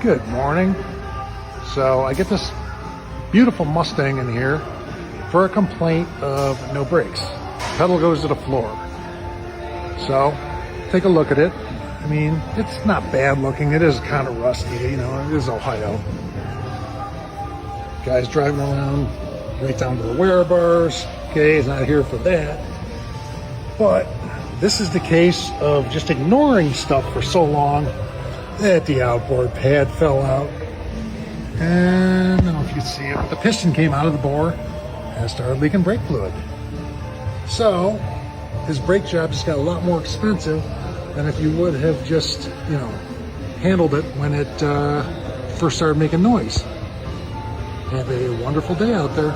Good morning. So I get this beautiful Mustang in here for a complaint of no brakes. Pedal goes to the floor. So take a look at it. I mean, it's not bad looking. It is kind of rusty, you know, it is Ohio. Guy's driving around right down to the wear bars. Okay, he's not here for that. But this is the case of just ignoring stuff for so long that the outboard pad fell out. And I don't know if you can see it, but the piston came out of the bore and started leaking brake fluid. So his brake job just got a lot more expensive than if you would have just, you know, handled it when it first started making noise. Have a wonderful day out there.